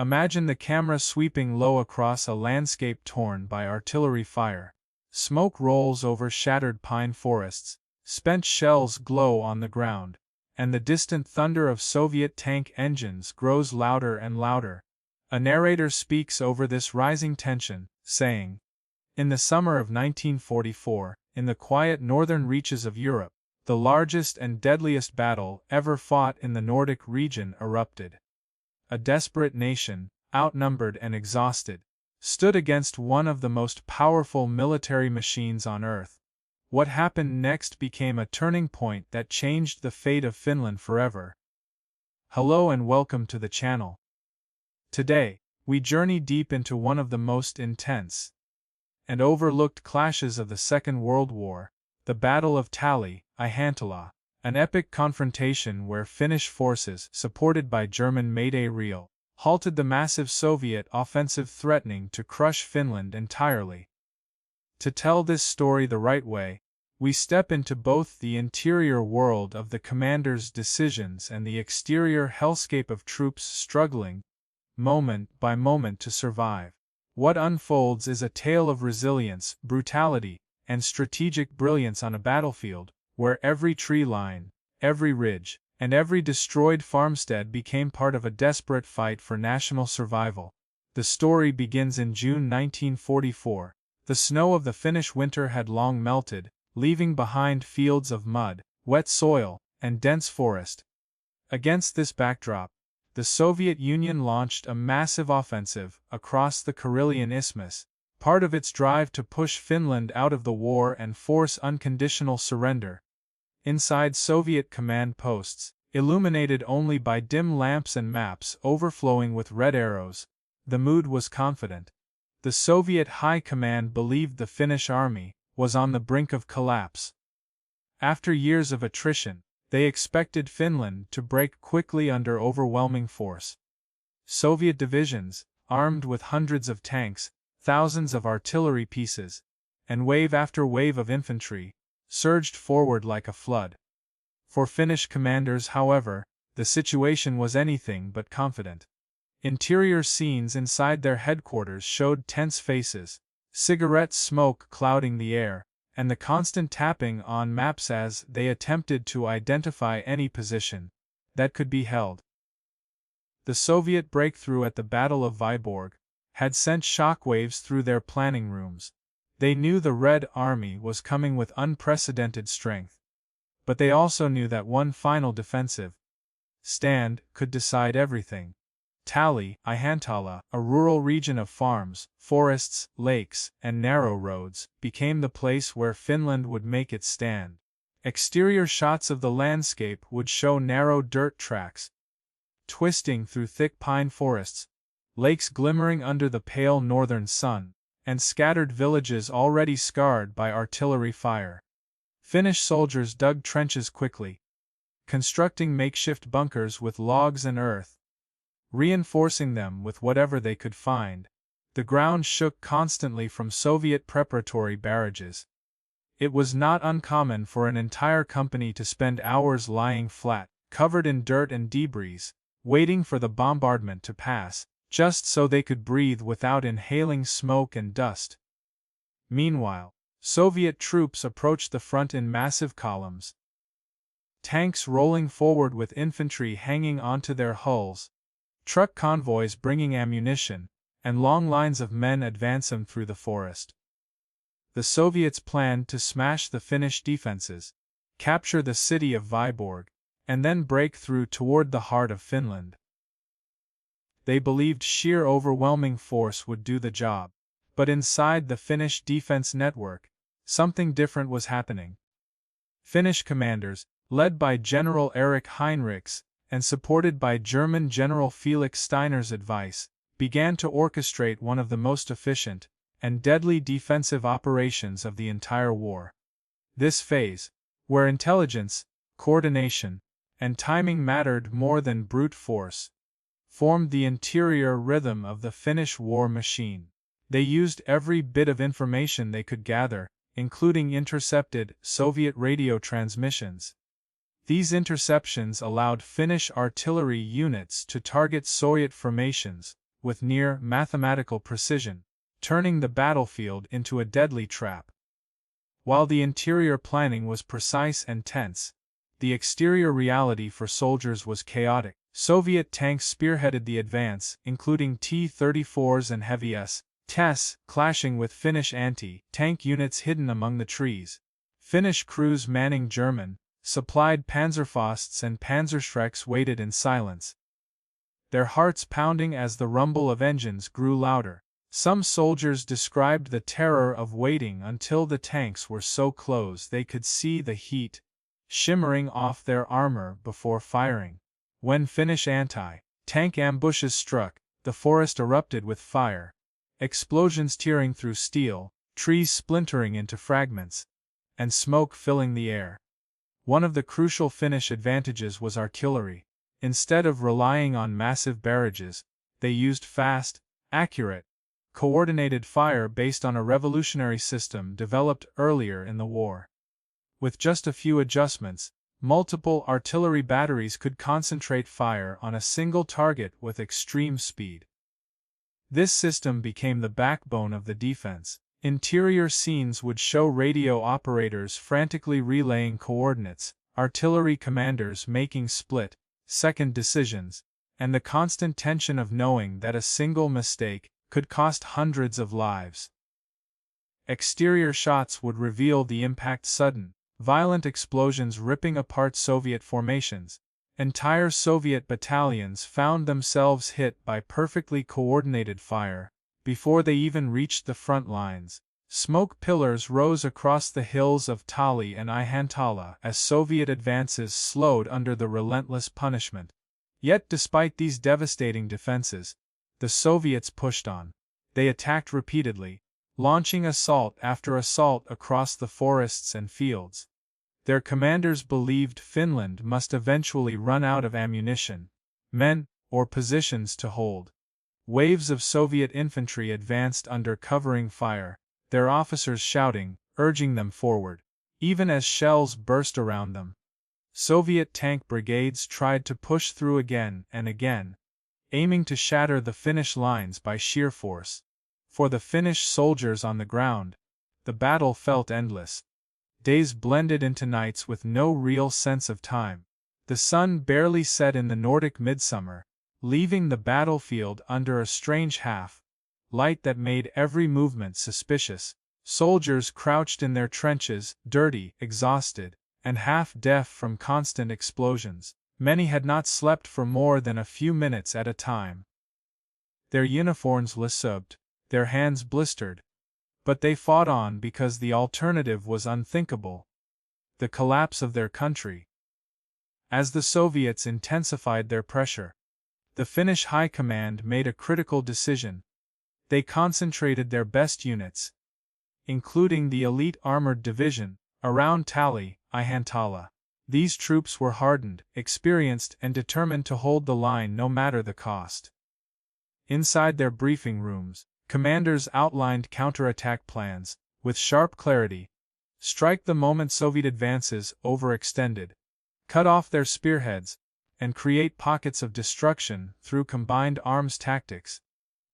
Imagine the camera sweeping low across a landscape torn by artillery fire. Smoke rolls over shattered pine forests, spent shells glow on the ground, and the distant thunder of Soviet tank engines grows louder and louder. A narrator speaks over this rising tension, saying, "In the summer of 1944, in the quiet northern reaches of Europe, the largest and deadliest battle ever fought in the Nordic region erupted. A desperate nation, outnumbered and exhausted, stood against one of the most powerful military machines on Earth. What happened next became a turning point that changed the fate of Finland forever." Hello and welcome to the channel. Today, we journey deep into one of the most intense and overlooked clashes of the Second World War, the Battle of Tali-Ihantala, an epic confrontation where Finnish forces, supported by German Mayday Real, halted the massive Soviet offensive threatening to crush Finland entirely. To tell this story the right way, we step into both the interior world of the commander's decisions and the exterior hellscape of troops struggling, moment by moment, to survive. What unfolds is a tale of resilience, brutality, and strategic brilliance on a battlefield where every tree line, every ridge, and every destroyed farmstead became part of a desperate fight for national survival. The story begins in June 1944. The snow of the Finnish winter had long melted, leaving behind fields of mud, wet soil, and dense forest. Against this backdrop, the Soviet Union launched a massive offensive across the Karelian Isthmus, part of its drive to push Finland out of the war and force unconditional surrender. Inside Soviet command posts, illuminated only by dim lamps and maps overflowing with red arrows, the mood was confident. The Soviet High Command believed the Finnish army was on the brink of collapse. After years of attrition, they expected Finland to break quickly under overwhelming force. Soviet divisions, armed with hundreds of tanks, thousands of artillery pieces, and wave after wave of infantry, surged forward like a flood. For Finnish commanders, however, the situation was anything but confident. Interior scenes inside their headquarters showed tense faces, cigarette smoke clouding the air, and the constant tapping on maps as they attempted to identify any position that could be held. The Soviet breakthrough at the Battle of Vyborg had sent shockwaves through their planning rooms. They knew the Red Army was coming with unprecedented strength. But they also knew that one final defensive stand could decide everything. Tali-Ihantala, a rural region of farms, forests, lakes, and narrow roads, became the place where Finland would make its stand. Exterior shots of the landscape would show narrow dirt tracks twisting through thick pine forests, lakes glimmering under the pale northern sun, and scattered villages already scarred by artillery fire. Finnish soldiers dug trenches quickly, constructing makeshift bunkers with logs and earth, reinforcing them with whatever they could find. The ground shook constantly from Soviet preparatory barrages. It was not uncommon for an entire company to spend hours lying flat, covered in dirt and debris, waiting for the bombardment to pass, just so they could breathe without inhaling smoke and dust. Meanwhile, Soviet troops approached the front in massive columns, tanks rolling forward with infantry hanging onto their hulls, truck convoys bringing ammunition, and long lines of men advancing through the forest. The Soviets planned to smash the Finnish defenses, capture the city of Vyborg, and then break through toward the heart of Finland. They believed sheer overwhelming force would do the job, but inside the Finnish defense network, something different was happening. Finnish commanders, led by General Erich Heinrichs and supported by German General Felix Steiner's advice, began to orchestrate one of the most efficient and deadly defensive operations of the entire war. This phase, where intelligence, coordination, and timing mattered more than brute force, formed the interior rhythm of the Finnish war machine. They used every bit of information they could gather, including intercepted Soviet radio transmissions. These interceptions allowed Finnish artillery units to target Soviet formations, with near mathematical precision, turning the battlefield into a deadly trap. While the interior planning was precise and tense, the exterior reality for soldiers was chaotic. Soviet tanks spearheaded the advance, including T-34s and heavy S-TES, clashing with Finnish anti-tank units hidden among the trees. Finnish crews manning German supplied Panzerfausts and Panzerschrecks waited in silence, their hearts pounding as the rumble of engines grew louder. Some soldiers described the terror of waiting until the tanks were so close they could see the heat shimmering off their armor before firing. When Finnish anti-tank ambushes struck, the forest erupted with fire, explosions tearing through steel, trees splintering into fragments, and smoke filling the air. One of the crucial Finnish advantages was artillery. Instead of relying on massive barrages, they used fast, accurate, coordinated fire based on a revolutionary system developed earlier in the war. With just a few adjustments, multiple artillery batteries could concentrate fire on a single target with extreme speed. This system became the backbone of the defense. Interior scenes would show radio operators frantically relaying coordinates, artillery commanders making split-second decisions, and the constant tension of knowing that a single mistake could cost hundreds of lives. Exterior shots would reveal the impact: sudden, violent explosions ripping apart Soviet formations. Entire Soviet battalions found themselves hit by perfectly coordinated fire before they even reached the front lines. Smoke pillars rose across the hills of Tali-Ihantala as Soviet advances slowed under the relentless punishment. Yet despite these devastating defenses, the Soviets pushed on. They attacked repeatedly, launching assault after assault across the forests and fields. Their commanders believed Finland must eventually run out of ammunition, men, or positions to hold. Waves of Soviet infantry advanced under covering fire, their officers shouting, urging them forward, even as shells burst around them. Soviet tank brigades tried to push through again and again, aiming to shatter the Finnish lines by sheer force. For the Finnish soldiers on the ground, the battle felt endless. Days blended into nights with no real sense of time. The sun barely set in the Nordic midsummer, leaving the battlefield under a strange half-light that made every movement suspicious. Soldiers crouched in their trenches, dirty, exhausted, and half-deaf from constant explosions. Many had not slept for more than a few minutes at a time. Their uniforms lisped, their hands blistered. But they fought on because the alternative was unthinkable: the collapse of their country. As the Soviets intensified their pressure, the Finnish High Command made a critical decision. They concentrated their best units, including the elite armored division, around Tali-Ihantala. These troops were hardened, experienced, and determined to hold the line no matter the cost. Inside their briefing rooms, commanders outlined counterattack plans, with sharp clarity: strike the moment Soviet advances overextended, cut off their spearheads, and create pockets of destruction through combined arms tactics.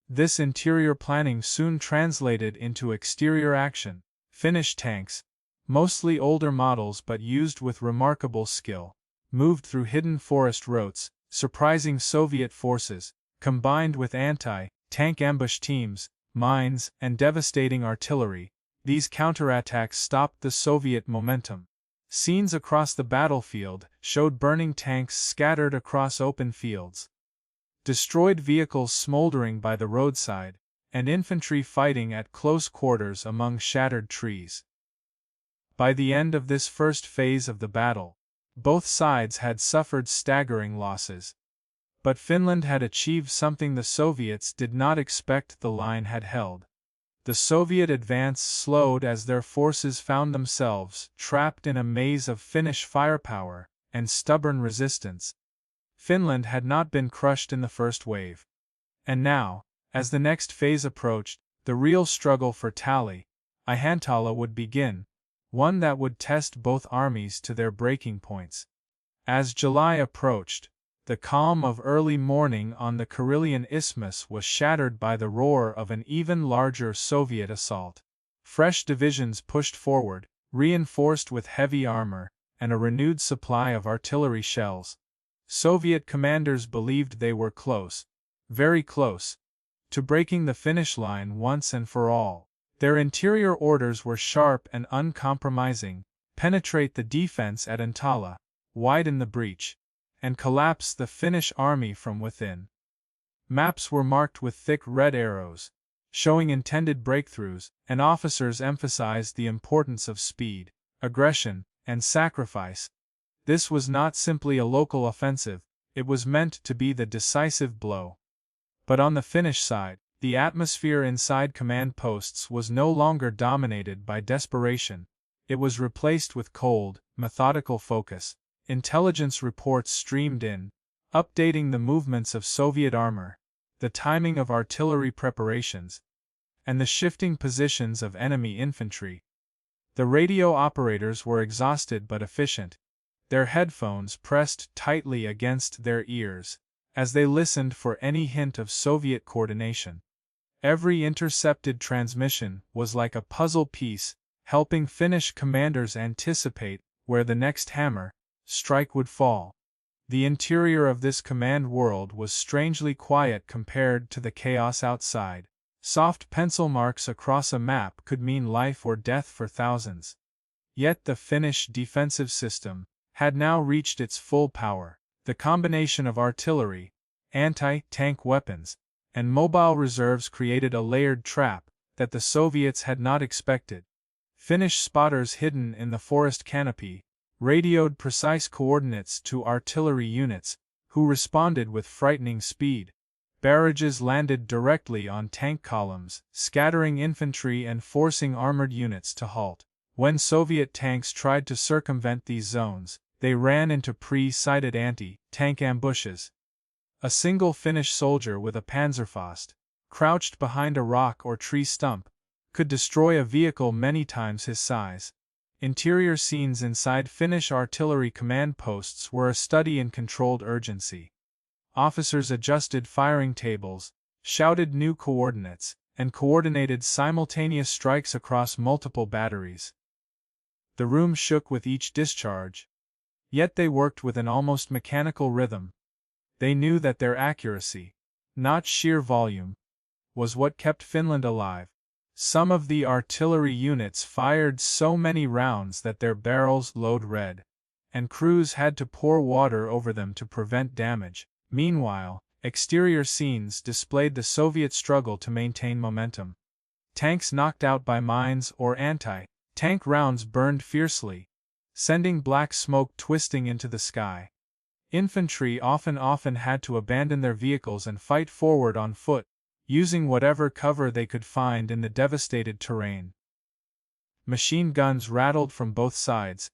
This interior planning soon translated into exterior action. Finnish tanks, mostly older models but used with remarkable skill, moved through hidden forest routes, surprising Soviet forces, combined with anti-tank ambush teams, mines, and devastating artillery. These counterattacks stopped the Soviet momentum. Scenes across the battlefield showed burning tanks scattered across open fields, destroyed vehicles smoldering by the roadside, and infantry fighting at close quarters among shattered trees. By the end of this first phase of the battle, both sides had suffered staggering losses. But Finland had achieved something the Soviets did not expect: the line had held. The Soviet advance slowed as their forces found themselves trapped in a maze of Finnish firepower and stubborn resistance. Finland had not been crushed in the first wave. And now, as the next phase approached, the real struggle for Tali-Ihantala would begin, one that would test both armies to their breaking points. As July approached, The calm of early morning on the Karelian Isthmus was shattered by the roar of an even larger Soviet assault. Fresh divisions pushed forward, reinforced with heavy armor, and a renewed supply of artillery shells. Soviet commanders believed they were close, very close, to breaking the Finnish line once and for all. Their interior orders were sharp and uncompromising: penetrate the defense at Ihantala, widen the breach, and collapse the Finnish army from within. Maps were marked with thick red arrows, showing intended breakthroughs, and officers emphasized the importance of speed, aggression, and sacrifice. This was not simply a local offensive, it was meant to be the decisive blow. But on the Finnish side, the atmosphere inside command posts was no longer dominated by desperation. It was replaced with cold, methodical focus. Intelligence reports streamed in, updating the movements of Soviet armor, the timing of artillery preparations, and the shifting positions of enemy infantry. The radio operators were exhausted but efficient, their headphones pressed tightly against their ears, as they listened for any hint of Soviet coordination. Every intercepted transmission was like a puzzle piece, helping Finnish commanders anticipate where the next hammer strike would fall. The interior of this command world was strangely quiet compared to the chaos outside. Soft pencil marks across a map could mean life or death for thousands. Yet the Finnish defensive system had now reached its full power. The combination of artillery, anti-tank weapons, and mobile reserves created a layered trap that the Soviets had not expected. Finnish spotters hidden in the forest canopy radioed precise coordinates to artillery units, who responded with frightening speed. Barrages landed directly on tank columns, scattering infantry and forcing armored units to halt. When Soviet tanks tried to circumvent these zones, they ran into pre-sighted anti-tank ambushes. A single Finnish soldier with a Panzerfaust, crouched behind a rock or tree stump, could destroy a vehicle many times his size. Interior scenes inside Finnish artillery command posts were a study in controlled urgency. Officers adjusted firing tables, shouted new coordinates, and coordinated simultaneous strikes across multiple batteries. The room shook with each discharge, yet they worked with an almost mechanical rhythm. They knew that their accuracy, not sheer volume, was what kept Finland alive. Some of the artillery units fired so many rounds that their barrels glowed red, and crews had to pour water over them to prevent damage. Meanwhile, exterior scenes displayed the Soviet struggle to maintain momentum. Tanks knocked out by mines or anti-tank rounds burned fiercely, sending black smoke twisting into the sky. Infantry often had to abandon their vehicles and fight forward on foot, using whatever cover they could find in the devastated terrain. Machine guns rattled from both sides,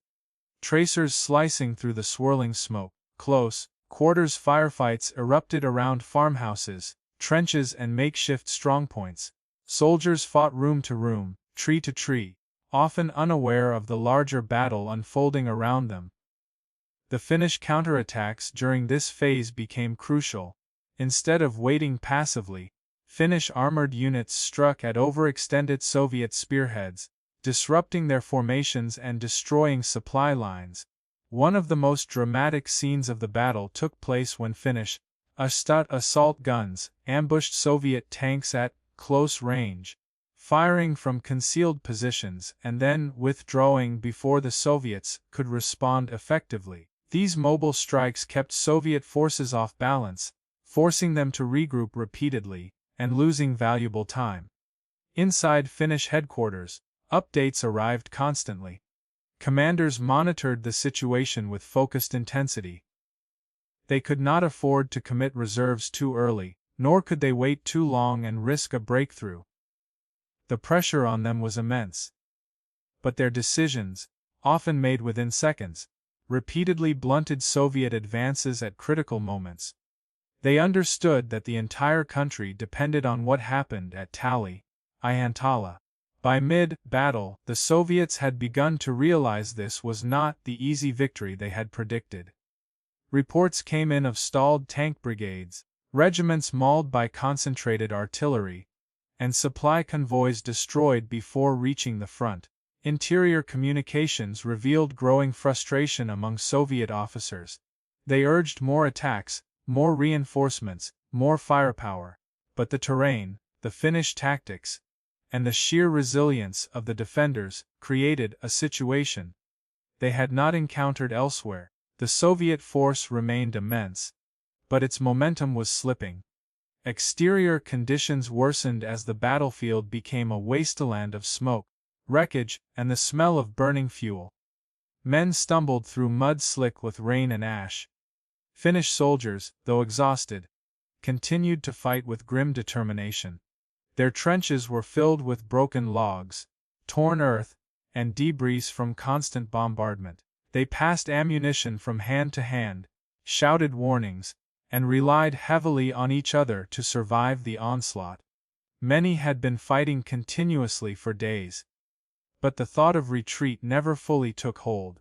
tracers slicing through the swirling smoke. Close quarters firefights erupted around farmhouses, trenches, and makeshift strongpoints. Soldiers fought room to room, tree to tree, often unaware of the larger battle unfolding around them. The Finnish counterattacks during this phase became crucial. Instead of waiting passively, Finnish armored units struck at overextended Soviet spearheads, disrupting their formations and destroying supply lines. One of the most dramatic scenes of the battle took place when Finnish assault guns ambushed Soviet tanks at close range, firing from concealed positions and then withdrawing before the Soviets could respond effectively. These mobile strikes kept Soviet forces off balance, forcing them to regroup repeatedly and losing valuable time. Inside Finnish headquarters, updates arrived constantly. Commanders monitored the situation with focused intensity. They could not afford to commit reserves too early, nor could they wait too long and risk a breakthrough. The pressure on them was immense. But their decisions, often made within seconds, repeatedly blunted Soviet advances at critical moments. They understood that the entire country depended on what happened at Tali-Ihantala. By mid-battle, the Soviets had begun to realize this was not the easy victory they had predicted. Reports came in of stalled tank brigades, regiments mauled by concentrated artillery, and supply convoys destroyed before reaching the front. Interior communications revealed growing frustration among Soviet officers. They urged more attacks, more reinforcements, more firepower, but the terrain, the Finnish tactics, and the sheer resilience of the defenders created a situation they had not encountered elsewhere. The Soviet force remained immense, but its momentum was slipping. Exterior conditions worsened as the battlefield became a wasteland of smoke, wreckage, and the smell of burning fuel. Men stumbled through mud slick with rain and ash. Finnish soldiers, though exhausted, continued to fight with grim determination. Their trenches were filled with broken logs, torn earth, and debris from constant bombardment. They passed ammunition from hand to hand, shouted warnings, and relied heavily on each other to survive the onslaught. Many had been fighting continuously for days, but the thought of retreat never fully took hold.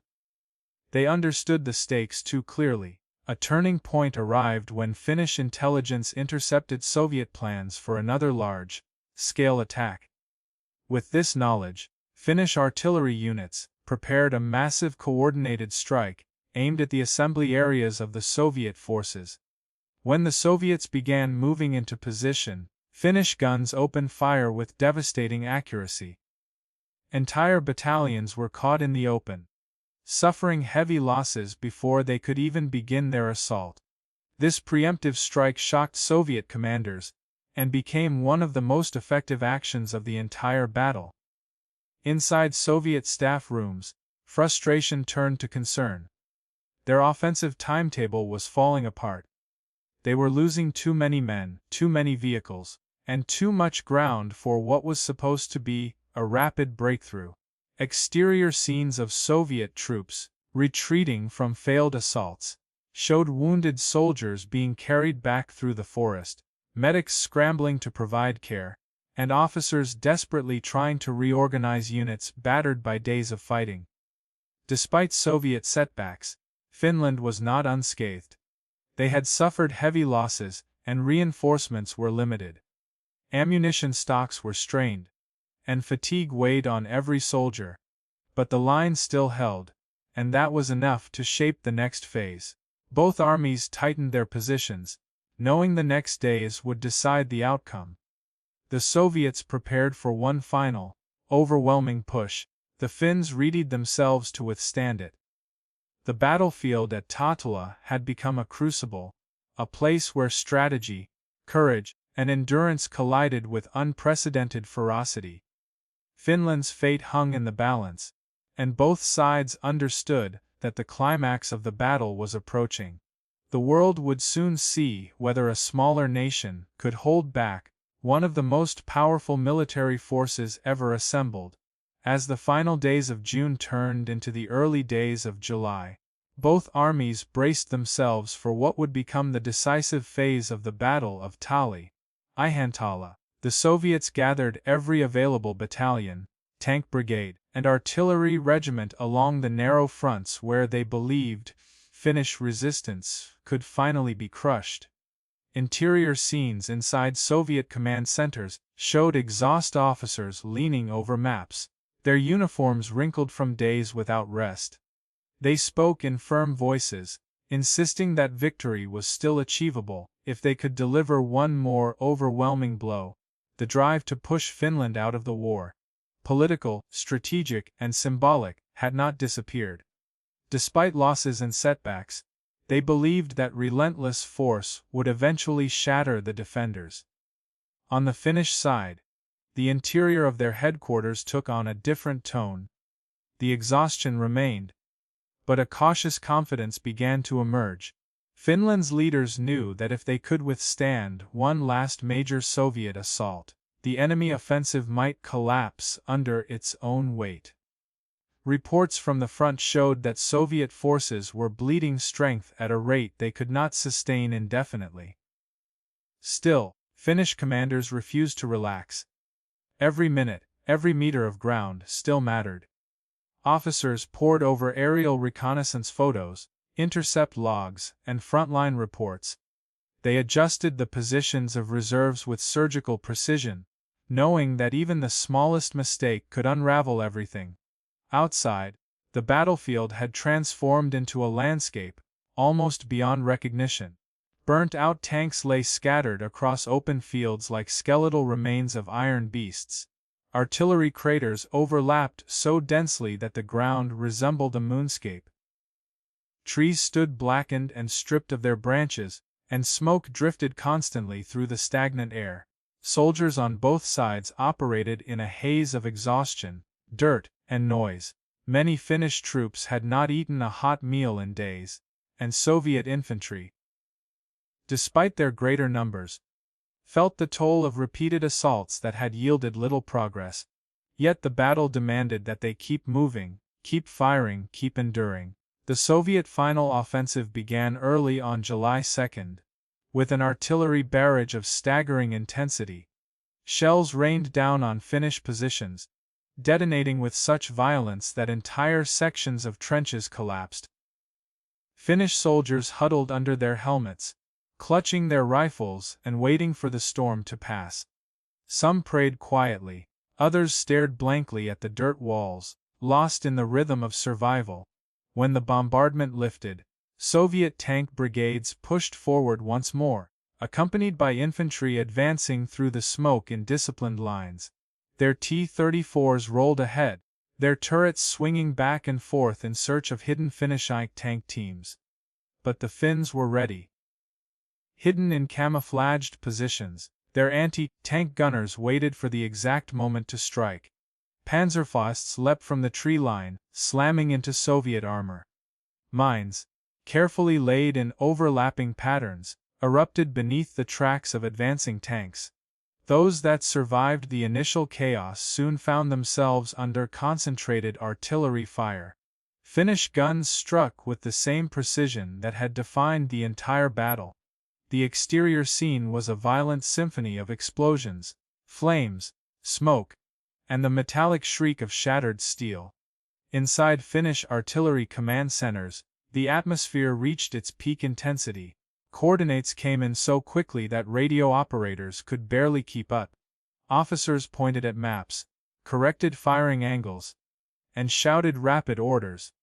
They understood the stakes too clearly. A turning point arrived when Finnish intelligence intercepted Soviet plans for another large-scale attack. With this knowledge, Finnish artillery units prepared a massive coordinated strike aimed at the assembly areas of the Soviet forces. When the Soviets began moving into position, Finnish guns opened fire with devastating accuracy. Entire battalions were caught in the open, suffering heavy losses before they could even begin their assault. This preemptive strike shocked Soviet commanders and became one of the most effective actions of the entire battle. Inside Soviet staff rooms, frustration turned to concern. Their offensive timetable was falling apart. They were losing too many men, too many vehicles, and too much ground for what was supposed to be a rapid breakthrough. Exterior scenes of Soviet troops, retreating from failed assaults, showed wounded soldiers being carried back through the forest, medics scrambling to provide care, and officers desperately trying to reorganize units battered by days of fighting. Despite Soviet setbacks, Finland was not unscathed. They had suffered heavy losses, and reinforcements were limited. Ammunition stocks were strained, and fatigue weighed on every soldier. But the line still held, and that was enough to shape the next phase. Both armies tightened their positions, knowing the next days would decide the outcome. The Soviets prepared for one final, overwhelming push. The Finns readied themselves to withstand it. The battlefield at Tattala had become a crucible, a place where strategy, courage, and endurance collided with unprecedented ferocity. Finland's fate hung in the balance, and both sides understood that the climax of the battle was approaching. The world would soon see whether a smaller nation could hold back one of the most powerful military forces ever assembled. As the final days of June turned into the early days of July, both armies braced themselves for what would become the decisive phase of the Battle of Tali-Ihantala. The Soviets gathered every available battalion, tank brigade, and artillery regiment along the narrow fronts where they believed Finnish resistance could finally be crushed. Interior scenes inside Soviet command centers showed exhausted officers leaning over maps, their uniforms wrinkled from days without rest. They spoke in firm voices, insisting that victory was still achievable if they could deliver one more overwhelming blow. The drive to push Finland out of the war, political, strategic, and symbolic, had not disappeared. Despite losses and setbacks, they believed that relentless force would eventually shatter the defenders. On the Finnish side, the interior of their headquarters took on a different tone. The exhaustion remained, but a cautious confidence began to emerge. Finland's leaders knew that if they could withstand one last major Soviet assault, the enemy offensive might collapse under its own weight. Reports from the front showed that Soviet forces were bleeding strength at a rate they could not sustain indefinitely. Still, Finnish commanders refused to relax. Every minute, every meter of ground still mattered. Officers pored over aerial reconnaissance photos, intercept logs, and frontline reports. They adjusted the positions of reserves with surgical precision, knowing that even the smallest mistake could unravel everything. Outside, the battlefield had transformed into a landscape, almost beyond recognition. Burnt-out tanks lay scattered across open fields like skeletal remains of iron beasts. Artillery craters overlapped so densely that the ground resembled a moonscape. Trees stood blackened and stripped of their branches, and smoke drifted constantly through the stagnant air. Soldiers on both sides operated in a haze of exhaustion, dirt, and noise. Many Finnish troops had not eaten a hot meal in days, and Soviet infantry, despite their greater numbers, felt the toll of repeated assaults that had yielded little progress. Yet the battle demanded that they keep moving, keep firing, keep enduring. The Soviet final offensive began early on July 2, with an artillery barrage of staggering intensity. Shells rained down on Finnish positions, detonating with such violence that entire sections of trenches collapsed. Finnish soldiers huddled under their helmets, clutching their rifles and waiting for the storm to pass. Some prayed quietly, others stared blankly at the dirt walls, lost in the rhythm of survival. When the bombardment lifted, Soviet tank brigades pushed forward once more, accompanied by infantry advancing through the smoke in disciplined lines. Their T-34s rolled ahead, their turrets swinging back and forth in search of hidden Finnish tank teams. But the Finns were ready. Hidden in camouflaged positions, their anti-tank gunners waited for the exact moment to strike. Panzerfausts leapt from the tree line, slamming into Soviet armor. Mines, carefully laid in overlapping patterns, erupted beneath the tracks of advancing tanks. Those that survived the initial chaos soon found themselves under concentrated artillery fire. Finnish guns struck with the same precision that had defined the entire battle. The exterior scene was a violent symphony of explosions, flames, smoke, and the metallic shriek of shattered steel. Inside Finnish artillery command centers, the atmosphere reached its peak intensity. Coordinates came in so quickly that radio operators could barely keep up. Officers pointed at maps, corrected firing angles, and shouted rapid orders.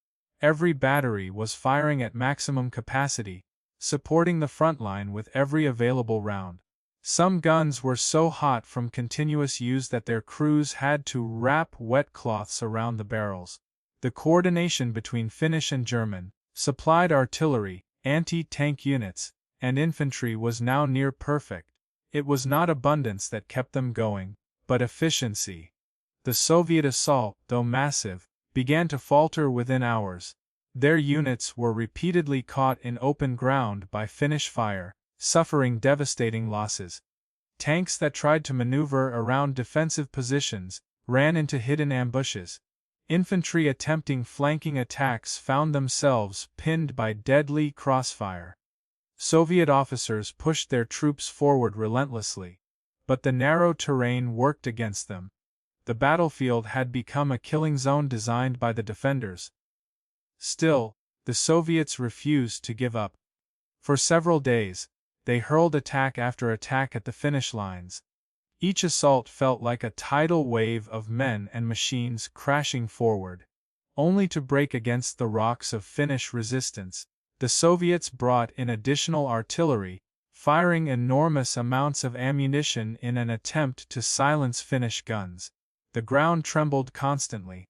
Every battery was firing at maximum capacity, supporting the front line with every available round. Some guns were so hot from continuous use that their crews had to wrap wet cloths around the barrels. The coordination between Finnish and German, supplied artillery, anti-tank units, and infantry was now near perfect. It was not abundance that kept them going, but efficiency. The Soviet assault, though massive, began to falter within hours. Their units were repeatedly caught in open ground by Finnish fire, suffering devastating losses. Tanks that tried to maneuver around defensive positions ran into hidden ambushes. Infantry attempting flanking attacks found themselves pinned by deadly crossfire. Soviet officers pushed their troops forward relentlessly, but the narrow terrain worked against them. The battlefield had become a killing zone designed by the defenders. Still, the Soviets refused to give up. For several days, they hurled attack after attack at the Finnish lines. Each assault felt like a tidal wave of men and machines crashing forward, only to break against the rocks of Finnish resistance. The Soviets brought in additional artillery, firing enormous amounts of ammunition in an attempt to silence Finnish guns. The ground trembled constantly.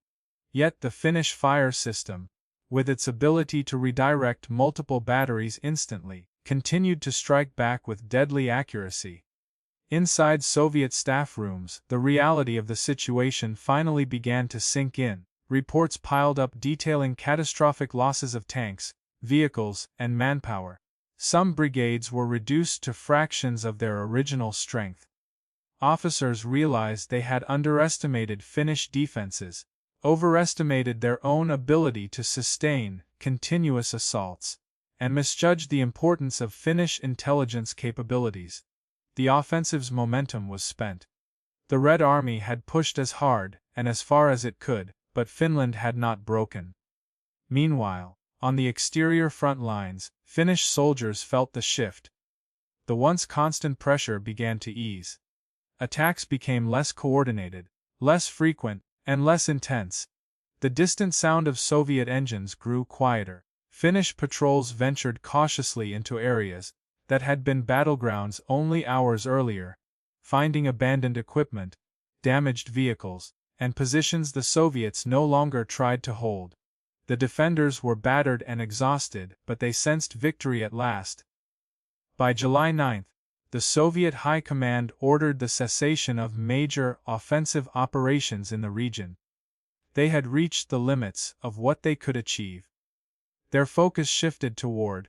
Yet the Finnish fire system, with its ability to redirect multiple batteries instantly, continued to strike back with deadly accuracy. Inside Soviet staff rooms, the reality of the situation finally began to sink in. Reports piled up detailing catastrophic losses of tanks, vehicles, and manpower. Some brigades were reduced to fractions of their original strength. Officers realized they had underestimated Finnish defenses, overestimated their own ability to sustain continuous assaults, and misjudged the importance of Finnish intelligence capabilities. The offensive's momentum was spent. The Red Army had pushed as hard and as far as it could, but Finland had not broken. Meanwhile, On the exterior front lines, Finnish soldiers felt the shift. The once constant pressure began to ease. Attacks became less coordinated, less frequent, and less intense. The distant sound of Soviet engines grew quieter. Finnish patrols ventured cautiously into areas that had been battlegrounds only hours earlier, finding abandoned equipment, damaged vehicles, and positions the Soviets no longer tried to hold. The defenders were battered and exhausted, but they sensed victory at last. By July 9, the Soviet High Command ordered the cessation of major offensive operations in the region. They had reached the limits of what they could achieve. Their focus shifted toward